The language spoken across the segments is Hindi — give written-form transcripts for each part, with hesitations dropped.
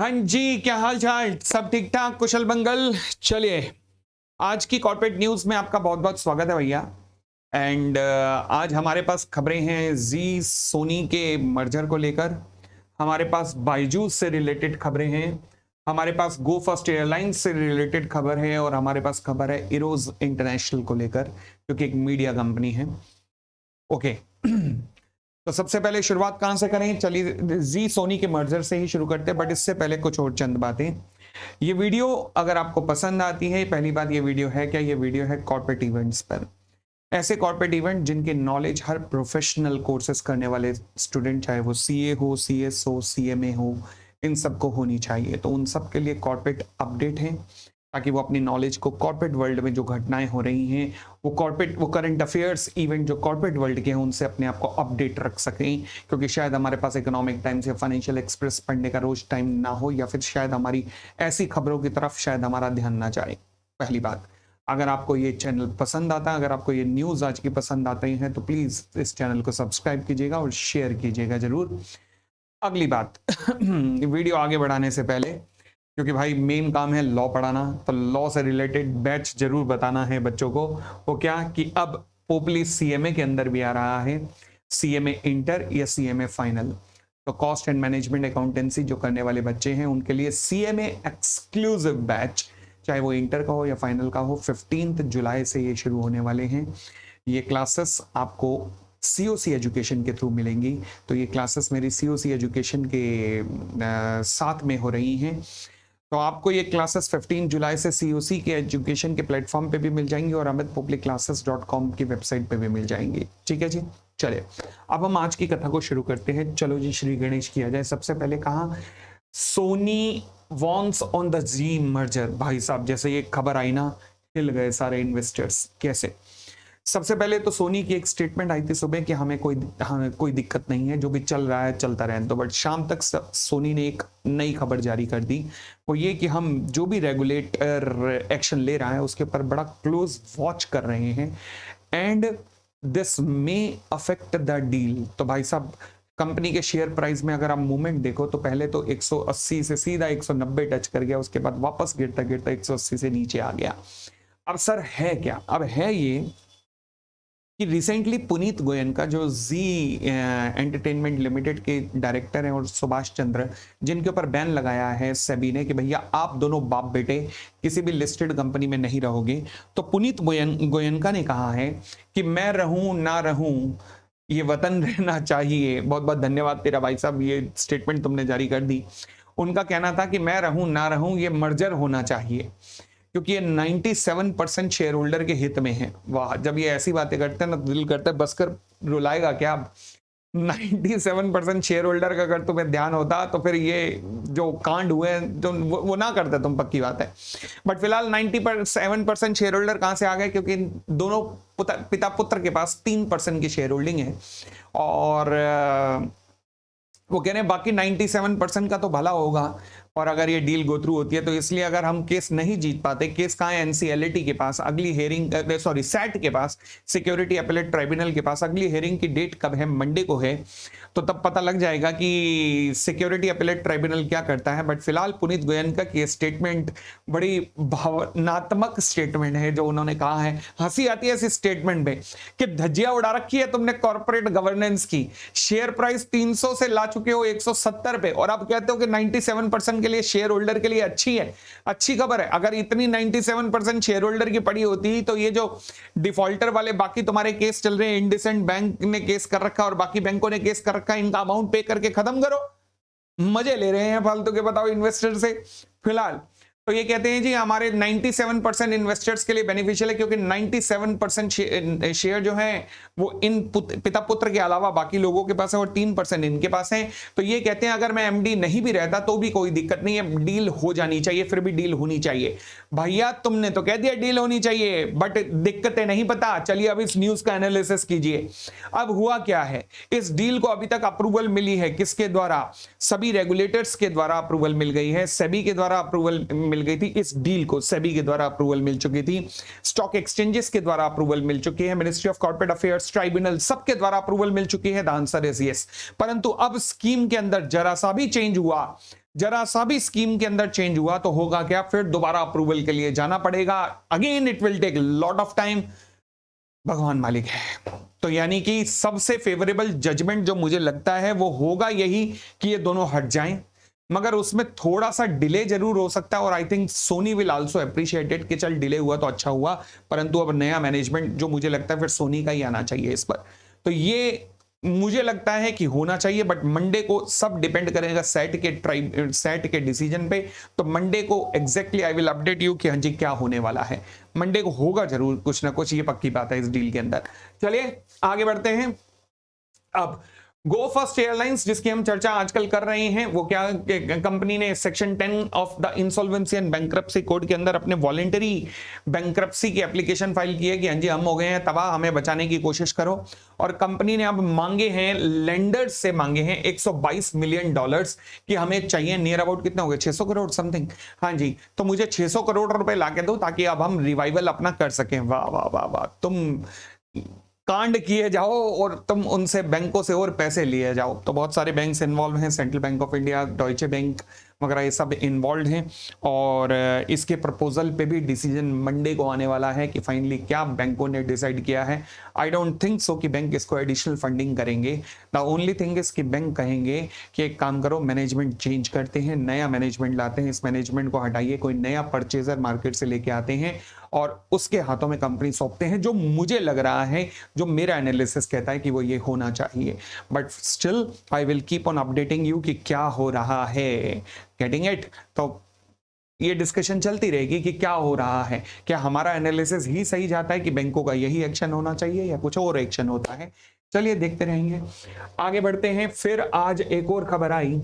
हाँ जी, क्या हाल चाल? सब ठीक ठाक, कुशल मंगल। चलिए, आज की कॉर्पोरेट न्यूज़ में आपका बहुत-बहुत स्वागत है भैया। एंड आज हमारे पास खबरें हैं जी सोनी के मर्जर को लेकर, हमारे पास बायजूस से रिलेटेड खबरें हैं, हमारे पास गो फर्स्ट एयरलाइंस से रिलेटेड खबर है और हमारे पास खबर है इरोज इंटरनेशनल को लेकर, क्योंकि एक मीडिया कंपनी है। ओके। तो सबसे पहले शुरुआत कहां से करें? चलिए जी सोनी के मर्जर से ही शुरू करते हैं, बट इससे पहले कुछ और चंद बातें। ये वीडियो अगर आपको पसंद आती है, पहली बात ये वीडियो है क्या? ये वीडियो है कॉर्पोरेट इवेंट्स पर। ऐसे कॉर्पोरेट इवेंट जिनके नॉलेज हर प्रोफेशनल कोर्सेज करने वाले स्टूडेंट, चाहे वो सीए हो, सीएस हो, सीएमए हो, इन सबको होनी चाहिए। तो उन सब के लिए कॉर्पोरेट अपडेट है, ताकि वो अपनी नॉलेज को कॉर्पोरेट वर्ल्ड में जो घटनाएं हो रही हैं, वो करंट अफेयर्स इवेंट जो कॉर्पोरेट वर्ल्ड के हैं, उनसे अपने आप को अपडेट रख सकें। क्योंकि शायद हमारे पास इकोनॉमिक टाइम्स या फाइनेंशियल एक्सप्रेस पढ़ने का रोज टाइम ना हो, या फिर शायद हमारी ऐसी खबरों की तरफ शायद हमारा ध्यान ना जाए। पहली बात, अगर आपको ये चैनल पसंद आता है, अगर आपको ये न्यूज़ आज की पसंद आती हैं, तो प्लीज़ इस चैनल को सब्सक्राइब कीजिएगा और शेयर कीजिएगा ज़रूर। अगली बात, वीडियो आगे बढ़ाने से पहले, क्योंकि भाई मेन काम है लॉ पढ़ाना, तो लॉ से रिलेटेड बैच जरूर बताना है बच्चों को। वो क्या कि अब पोपली सीएमए के अंदर भी आ रहा है, सीएमए इंटर या सीएमए फाइनल। तो कॉस्ट एंड मैनेजमेंट अकाउंटेंसी जो करने वाले बच्चे हैं, उनके लिए सीएमए एक्सक्लूसिव बैच, चाहे वो इंटर का हो या फाइनल का हो, 15 जुलाई से ये शुरू होने वाले हैं। ये क्लासेस आपको सीओसी एजुकेशन के थ्रू मिलेंगी। तो ये क्लासेस मेरी सीओसी एजुकेशन के साथ में हो रही हैं। तो आपको ये क्लासेस 15 जुलाई से सीओसी के एजुकेशन के प्लेटफॉर्म पे भी मिल जाएंगी और amitpublicclasses.com की वेबसाइट पे भी मिल जाएंगी। ठीक है जी, चलिए अब हम आज की कथा को शुरू करते हैं। चलो जी, श्री गणेश किया जाए। सबसे पहले कहा Sony warns on the Zee merger. भाई साहब, जैसे ये खबर आई ना, हिल गए सारे इन्वेस्टर्स। कैसे? सबसे पहले तो सोनी की एक स्टेटमेंट आई थी सुबह कि हमें कोई दिक्कत नहीं है, जो भी चल रहा है चलता रहे। तो बट शाम तक सोनी ने एक नई खबर जारी कर दी, वो ये कि हम जो भी रेगुलेटर एक्शन ले रहा है उसके ऊपर बड़ा क्लोज वॉच कर रहे हैं, and this may affect the deal. तो भाई साहब, कंपनी के शेयर प्राइस में अगर आप मूवमेंट देखो तो पहले तो 180 से सीधा 190 टच कर गया, उसके बाद वापस गिरता गिरता 180 से नीचे आ गया। अब सर है क्या? अब है ये कि रिसेंटली पुनीत गोयनका, जो जी एंटरटेनमेंट लिमिटेड के डायरेक्टर हैं, और सुभाष चंद्र, जिनके ऊपर बैन लगाया है सेबी ने कि भैया आप दोनों बाप बेटे किसी भी लिस्टेड कंपनी में नहीं रहोगे। तो पुनीत गोयनका ने कहा है कि मैं रहूं ना रहूं, ये वतन रहना चाहिए। बहुत बहुत धन्यवाद तेरा भाई साहब, ये स्टेटमेंट तुमने जारी कर दी। उनका कहना था कि मैं रहूं ना रहूं, ये मर्जर होना चाहिए, क्योंकि ये 97% शेयर होल्डर के हित में है। वाह, जब ये ऐसी बातें करते हैं ना, दिल करता है बसकर रुलाएगा क्या। 97% शेयर होल्डर का अगर तुम्हें ध्यान होता तो फिर ये जो कांड हुए जो वो ना करते तुम, पक्की बात है। बट फिलहाल 97% शेयर होल्डर कहां से आ गए? क्योंकि दोनों पिता पुत्र के पास 3% की शेयर होल्डिंग है, और वो कह रहे हैं बाकी 97% का तो भला होगा, और अगर ये डील गो थ्रू होती है तो। इसलिए अगर हम केस नहीं जीत पाते, केस कहाँ है? एनसीएलटी के पास, अगली हेयरिंग, सॉरी सैट के पास, सिक्योरिटी अपीलेट ट्राइब्यूनल के पास अगली हेयरिंग की डेट कब है? मंडे को है। तो तब पता लग जाएगा कि सिक्योरिटी अपीलेट ट्राइब्यूनल क्या करता है। बट फिलहाल पुनीत गोयनका की स्टेटमेंट बड़ी भावनात्मक स्टेटमेंट है जो उन्होंने कहा है। हंसी आती है इस स्टेटमेंट में कि धज्जियां उड़ा रखी है तुमने कॉर्पोरेट गवर्नेंस की। शेयर प्राइस 300 से ला चुके हो 170 पे, और आप कहते हो कि 97% के लिए शेयर होल्डर के लिए अच्छी है, अच्छी खबर है। अगर इतनी 97% शेयर होल्डर की पड़ी होती तो ये जो डिफॉल्टर वाले बाकी तुम्हारे केस चल रहे हैं, इंडिसेंट बैंक ने केस कर रखा और बाकी बैंकों ने केस कर रखा है, इनका अमाउंट पे करके खत्म करो। मजे ले रहे हैं फालतू के, बताओ, इन्वेस्टर से। फिलहाल तो ये कहते हैं जी हमारे 97% इन्वेस्टर्स के लिए बेनिफिशियल है, क्योंकि 97% शेयर जो है वो इन पिता पुत्र के अलावा बाकी लोगों के पास है, और 3% इनके पास है। तो ये कहते हैं अगर मैं एमडी नहीं भी रहता तो भी कोई दिक्कत नहीं है, डील हो जानी चाहिए, फिर भी डील होनी चाहिए। भैया तुमने तो कह दिया डील होनी चाहिए, बट दिक्कतें नहीं पता। चलिए अब इस न्यूज का एनालिसिस कीजिए। अब हुआ क्या है? इस डील को अभी तक अप्रूवल मिली है किसके द्वारा? सभी रेगुलेटर्स के द्वारा अप्रूवल मिल गई है। सेबी के द्वारा अप्रूवल मिल गई थी इस डील को, सेबी के द्वारा अप्रूवल मिल चुकी थी, स्टॉक एक्सचेंजेस के द्वारा अप्रूवल मिल चुकी है, ministry of corporate affairs, tribunal, सबके द्वारा अप्रूवल मिल चुकी है। The answer is yes. परंतु अब स्कीम के अंदर जरा सा भी चेंज हुआ जरा सा भी स्कीम के अंदर चेंज हुआ तो होगा क्या, फिर दोबारा अप्रूवल के लिए जाना पड़ेगा, again it will take lot of time. भगवान मालिक है। तो यानी कि सबसे फेवरेबल जजमेंट जो मुझे लगता है वो होगा यही कि ये दोनों हट जाएं, मगर उसमें थोड़ा सा डिले जरूर हो सकता है। और I think Sony will also appreciated कि चल डिले हुआ तो अच्छा हुआ, परंतु अब नया मैनेजमेंट जो मुझे लगता है फिर सोनी का ही आना चाहिए इस पर। तो ये मुझे लगता है कि होना चाहिए, बट मंडे को सब डिपेंड करेगा सेट के डिसीजन पे। तो मंडे को exactly I will update you कि हाँ जी क्या होने वाला है। मंडे को होगा जरूर कुछ ना कुछ, ये पक्की बात है इस डील के अंदर। चलिए आगे बढ़ते हैं। अब गो फर्स्ट एयरलाइंस जिसकी हम चर्चा आजकल कर रहे हैं, वो क्या, कंपनी ने section 10 of the insolvency and bankruptcy code के अंदर अपने वॉलेंटरी बैंक्रप्सी की एप्लीकेशन फाइल की है कि हाँ जी हम हो गए हैं तबाह, हमें बचाने की कोशिश करो। और कंपनी ने अब मांगे हैं, लेंडर्स से मांगे हैं $122 मिलियन कि हमें चाहिए, नियर अबाउट कितना हो गया, 600 करोड़ समथिंग। हाँ जी, तो मुझे 600 करोड़ रुपए लाके दो ताकि अब हम रिवाइवल अपना कर सकें। वाह वाह वाह वाह, तुम कांड किए जाओ और तुम उनसे बैंकों से और पैसे लिए जाओ। तो बहुत सारे बैंक्स इन्वॉल्व हैं, central bank of India, डॉइचे bank वगैरह, ये सब इन्वॉल्व हैं। और इसके प्रपोजल पे भी डिसीजन मंडे को आने वाला है कि फाइनली क्या बैंकों ने डिसाइड किया है। आई डोंट थिंक सो कि बैंक इसको एडिशनल फंडिंग करेंगे। द ओनली थिंग इज कि बैंक कहेंगे कि एक काम करो, मैनेजमेंट चेंज करते हैं, नया मैनेजमेंट लाते हैं, इस मैनेजमेंट को हटाइए, कोई नया परचेजर मार्केट से लेके आते हैं और उसके हाथों में कंपनी सौंपते हैं। जो मुझे लग रहा है, जो मेरा एनालिसिस कहता है कि वो ये होना चाहिए। But still I will keep on updating you कि क्या हो रहा है। Getting it? तो ये डिस्कशन चलती रहेगी कि क्या हो रहा है, क्या हमारा एनालिसिस ही सही जाता है कि बैंकों का यही एक्शन होना चाहिए या कुछ और एक्शन होता है। चलिए देखते रहेंगे, आगे बढ़ते हैं। फिर आज एक और खबर आई,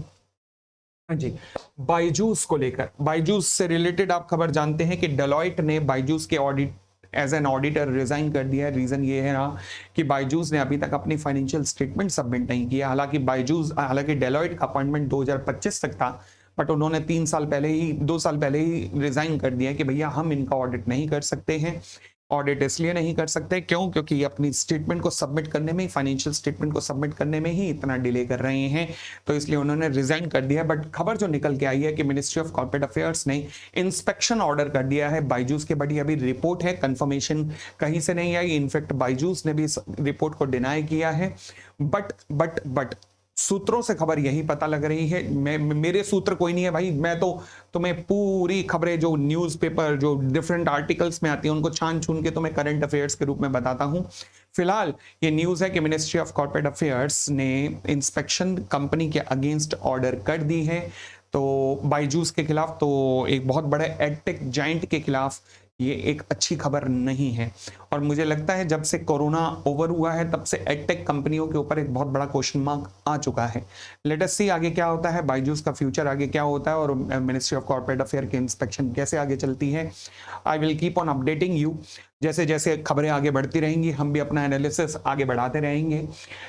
हाँ जी, बायजूस को लेकर। बायजूस से रिलेटेड आप खबर जानते हैं कि डेलॉयट ने बायजूस के audit as an auditor resign कर दिया है। रीजन ये है ना कि बायजूस ने अभी तक अपनी फाइनेंशियल स्टेटमेंट सबमिट नहीं किया। हालांकि डेलॉयट का अपॉइंटमेंट 2025 तक था, बट उन्होंने 2 साल पहले ही रिजाइन कर दिया कि भैया हम इनका ऑडिट नहीं कर सकते हैं। ऑडिट इसलिए नहीं कर सकते क्यों, क्योंकि अपनी स्टेटमेंट को सबमिट करने में, फाइनेंशियल स्टेटमेंट को सबमिट करने में ही इतना डिले कर रहे हैं, तो इसलिए उन्होंने रिजाइन कर दिया। बट खबर जो निकल के आई है कि मिनिस्ट्री ऑफ कॉर्पोरेट अफेयर्स ने इंस्पेक्शन ऑर्डर कर दिया है बायजूस के। बड़ी अभी रिपोर्ट है, कंफर्मेशन कहीं से नहीं आई। इनफैक्ट बायजूस ने भी इस रिपोर्ट को डिनाई किया है। बट सूत्रों से खबर यही पता लग रही है, मेरे सूत्र कोई नहीं है भाई, मैं तो तुम्हें पूरी खबरें जो न्यूज़पेपर, जो डिफरेंट आर्टिकल्स में आती हैं, उनको छान छून के तुम्हें करंट अफेयर्स के रूप में बताता हूं। फिलहाल ये न्यूज़ है कि मिनिस्ट्री ऑफ कॉर्पोरेट अफेयर्स ने इंस्पेक्शन कंपनी के अगेंस्ट ऑर्डर कर दी है, तो बायजूस के खिलाफ, तो एक बहुत बड़े एडटेक जाइंट के खिलाफ ये एक अच्छी खबर नहीं है। और मुझे लगता है जब से कोरोना ओवर हुआ है तब से एडटेक कंपनियों के ऊपर एक बहुत बड़ा क्वेश्चन मार्क आ चुका है। लेट अस सी आगे क्या होता है, बायजूस का फ्यूचर आगे क्या होता है और मिनिस्ट्री ऑफ कॉर्पोरेट अफेयर की इंस्पेक्शन कैसे आगे चलती है। I will keep on updating you, जैसे जैसे खबरें आगे बढ़ती रहेंगी हम भी अपना एनालिसिस आगे बढ़ाते रहेंगे।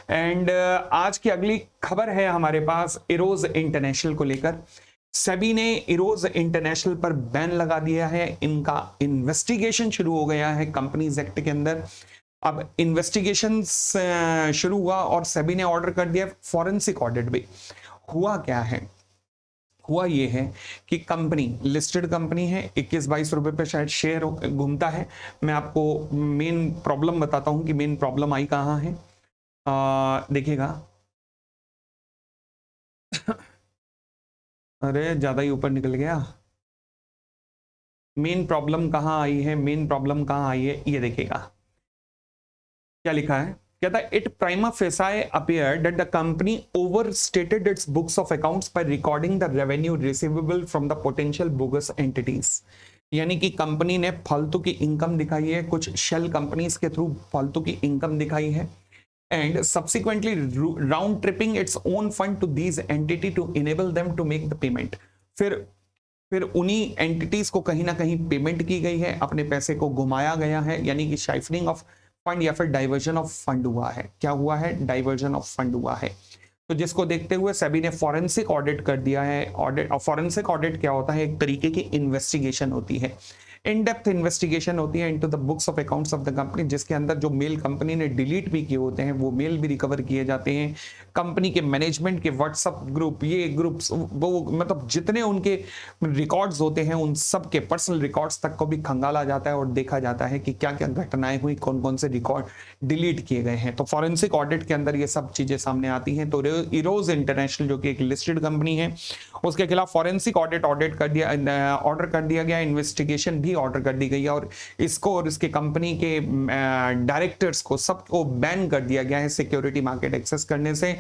एंड आज की अगली खबर है हमारे पास इरोज इंटरनेशनल को लेकर। सेबी ने इरोज इंटरनेशनल पर बैन लगा दिया है, इनका इन्वेस्टिगेशन शुरू हो गया है कंपनीज एक्ट के अंदर। अब इन्वेस्टिगेशन शुरू हुआ और सेबी ने ऑर्डर कर दिया फॉरेंसिक ऑडिट भी। हुआ क्या है, हुआ ये है कि कंपनी लिस्टेड कंपनी है, 21-22 रुपए पे शायद शेयर घूमता है। मैं आपको मेन प्रॉब्लम बताता हूं कि मेन प्रॉब्लम आई कहां है। देखिएगा अरे ज्यादा ही ऊपर निकल गया। मेन प्रॉब्लम कहां आई है, मेन प्रॉब्लम कहां आई है, ये देखिएगा क्या लिखा है। कहता है it prima facie appear that the company overstated it's books of accounts by recording the revenue receivable from the potential bogus entities. यानी कि कंपनी ने फालतू की इनकम दिखाई है, कुछ शेल कंपनीज के थ्रू फालतू की इनकम दिखाई है, and subsequently round tripping its own fund to these entity to enable them to make the payment। फिर उन्हीं एंटिटीज को कहीं ना कहीं पेमेंट की गई है, अपने पैसे को घुमाया गया है, यानी कि शाइफनिंग ऑफ फंड या फिर डाइवर्जन ऑफ फंड हुआ है। क्या हुआ है, डाइवर्जन ऑफ फंड हुआ है। तो जिसको देखते हुए सेबी ने फॉरेंसिक ऑडिट कर दिया है। ऑडिट, और फॉरेंसिक ऑडिट क्या होता है, एक तरीके की इन्वेस्टिगेशन होती है। इन डेप्थ इन्वेस्टिगेशन होती है into the books of accounts of the company, जिसके अंदर जो मेल कंपनी ने डिलीट भी किए होते हैं वो मेल भी रिकवर किए जाते हैं। कंपनी के मैनेजमेंट के व्हाट्सएप ग्रुप, ये ग्रुप्स, वो मतलब जितने उनके रिकॉर्ड्स होते हैं उन सब के पर्सनल रिकॉर्ड्स तक को भी खंगाला जाता है और देखा जाता है कि क्या क्या घटनाएं हुई, कौन कौन से रिकॉर्ड डिलीट किए गए हैं। तो फॉरेंसिक ऑडिट के अंदर ये सब चीजें सामने आती हैं। तो इरोज इंटरनेशनल जो कि एक लिस्टेड कंपनी है, उसके खिलाफ फॉरेंसिक ऑडिट कर दिया, ऑर्डर कर दिया गया, इन्वेस्टिगेशन भी ऑर्डर कर दी गई है और इसको और इसके कंपनी के डायरेक्टर्स को सबको बैन कर दिया गया है सिक्योरिटी मार्केट एक्सेस करने से।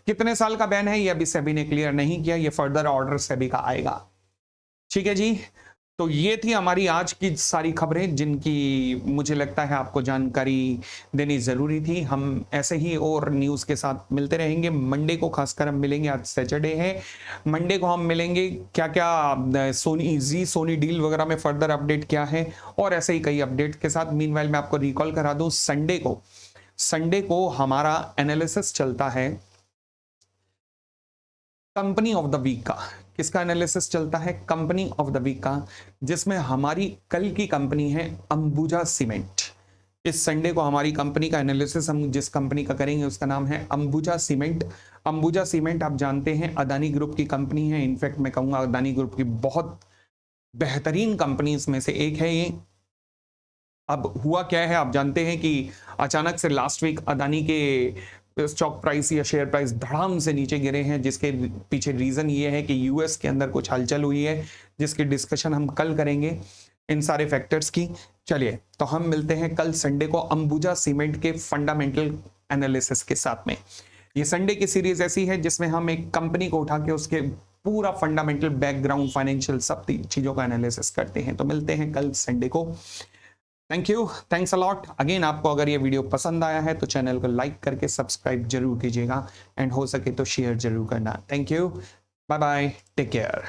कितने साल का बैन है ये अभी सेबी ने क्लियर नहीं किया, ये फर्दर ऑर्डर सेबी का आएगा। ठीक है जी, तो ये थी हमारी आज की सारी खबरें जिनकी मुझे लगता है आपको जानकारी देनी जरूरी थी। हम ऐसे ही और न्यूज़ के साथ मिलते रहेंगे। मंडे को खासकर हम मिलेंगे, आज सैटरडे है, मंडे को हम मिलेंगे क्या क्या सोनी डील वगैरह में फर्दर अपडेट क्या है और ऐसे ही कई अपडेट के साथ। मीनवाइल मैं आपको रिकॉल करा दूं, संडे को हमारा एनालिसिस चलता है कंपनी ऑफ द वीक का। किसका एनालिसिस चलता है? कंपनी ऑफ द वीक का, जिसमें हमारी कल की कंपनी है अंबुजा सीमेंट। इस संडे को हमारी कंपनी का एनालिसिस हम जिस कंपनी का करेंगे उसका नाम है अंबुजा सीमेंट। अंबुजा सीमेंट आप जानते हैं अदानी ग्रुप की कंपनी है। इनफैक्ट मैं कहूंगा अदानी ग्रुप की बहुत बेहतरीन कंपनीज में से एक है ये। अब हुआ क्या है, आप जानते हैं कि अचानक से लास्ट वीक अदानी के स्टॉक प्राइस या शेयर प्राइस धड़ाम से नीचे गिरे हैं, जिसके पीछे रीजन ये है कि यूएस के अंदर कुछ हलचल हुई है, जिसकी डिस्कशन हम कल करेंगे इन सारे फैक्टर्स की। चलिए, तो हम मिलते हैं कल संडे को अंबुजा सीमेंट के फंडामेंटल एनालिसिस के साथ में। ये संडे की सीरीज ऐसी है जिसमें हम एक कंपनी को उठा के उसके पूरा फंडामेंटल बैकग्राउंड, फाइनेंशियल सब चीजों का एनालिसिस करते हैं। तो मिलते हैं कल संडे को। Thank you, thanks a lot again. आपको अगर ये वीडियो पसंद आया है तो चैनल को लाइक करके सब्सक्राइब जरूर कीजिएगा एंड हो सके तो शेयर जरूर करना। Thank you, bye bye, take care.